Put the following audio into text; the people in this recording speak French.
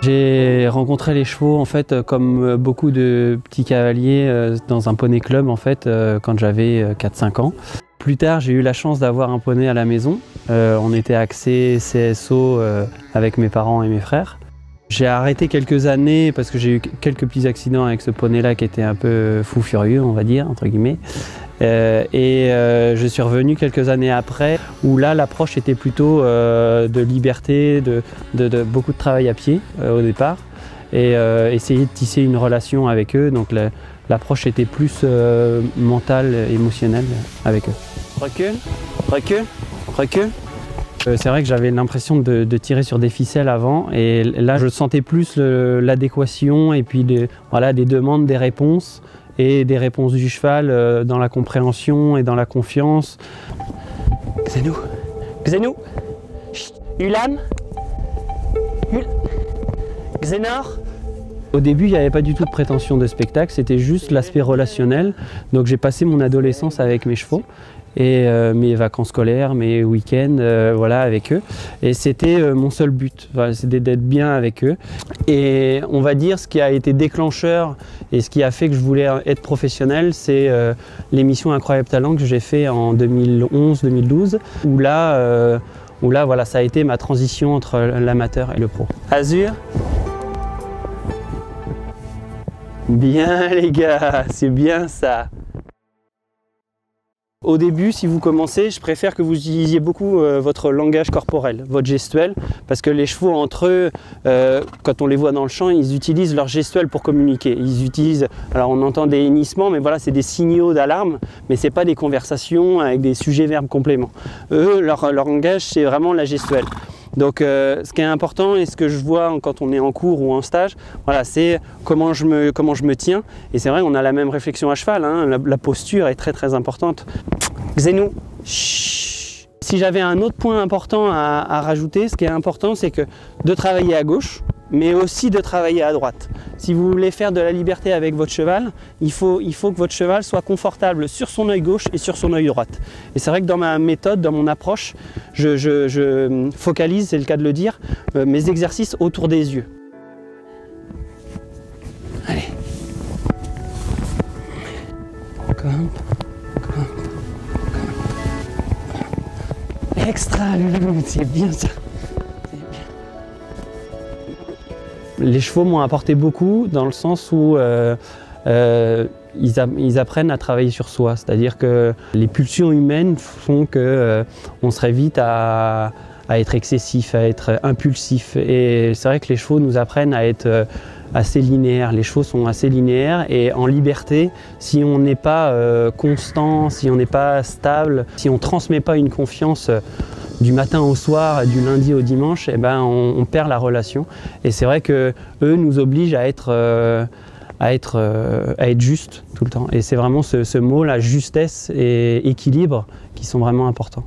J'ai rencontré les chevaux en fait comme beaucoup de petits cavaliers dans un poney club en fait quand j'avais 4-5 ans. Plus tard, j'ai eu la chance d'avoir un poney à la maison. On était axé CSO avec mes parents et mes frères. J'ai arrêté quelques années parce que j'ai eu quelques petits accidents avec ce poney-là qui était un peu fou furieux, on va dire, entre guillemets. Je suis revenu quelques années après où là l'approche était plutôt de liberté, de beaucoup de travail à pied au départ et essayer de tisser une relation avec eux. Donc l'approche était plus mentale, émotionnelle avec eux. Recule, recule, recule. C'est vrai que j'avais l'impression de tirer sur des ficelles avant et là je sentais plus l'adéquation et puis voilà, des demandes, des réponses et des réponses du cheval dans la compréhension et dans la confiance. Xenou, Xenou, Ulan, Xénor. Au début, il n'y avait pas du tout de prétention de spectacle, c'était juste l'aspect relationnel. Donc j'ai passé mon adolescence avec mes chevaux et mes vacances scolaires, mes week-ends, voilà, avec eux. Et c'était mon seul but, voilà, c'était d'être bien avec eux. Et on va dire ce qui a été déclencheur et ce qui a fait que je voulais être professionnel, c'est l'émission Incroyable Talent que j'ai fait en 2011-2012, où là, voilà, ça a été ma transition entre l'amateur et le pro. Azur. Bien les gars, c'est bien ça. Au début, si vous commencez, je préfère que vous utilisiez beaucoup votre langage corporel, votre gestuelle, parce que les chevaux entre eux, quand on les voit dans le champ, ils utilisent leur gestuelle pour communiquer. Ils utilisent, alors on entend des hennissements, mais voilà, c'est des signaux d'alarme, mais c'est pas des conversations avec des sujets-verbes compléments. Eux, leur langage, c'est vraiment la gestuelle. Donc ce qui est important et ce que je vois quand on est en cours ou en stage, voilà, c'est comment je me tiens. Et c'est vrai qu'on a la même réflexion à cheval, hein, la posture est très très importante. Xenou, chut. Si j'avais un autre point important à rajouter, ce qui est important, c'est que de travailler à gauche, mais aussi de travailler à droite. Si vous voulez faire de la liberté avec votre cheval, il faut que votre cheval soit confortable sur son œil gauche et sur son œil droite. Et c'est vrai que dans ma méthode, dans mon approche, je focalise, c'est le cas de le dire, mes exercices autour des yeux. Allez. Extra, c'est bien ça. Les chevaux m'ont apporté beaucoup dans le sens où ils apprennent à travailler sur soi. C'est-à-dire que les pulsions humaines font qu'on serait vite à être excessif, à être impulsif. Et c'est vrai que les chevaux nous apprennent à être assez linéaires. Les chevaux sont assez linéaires et en liberté, si on n'est pas constant, si on n'est pas stable, si on ne transmet pas une confiance du matin au soir, du lundi au dimanche, eh ben on perd la relation. Et c'est vrai que eux nous obligent à être juste tout le temps. Et c'est vraiment ce mot, la justesse et équilibre, qui sont vraiment importants.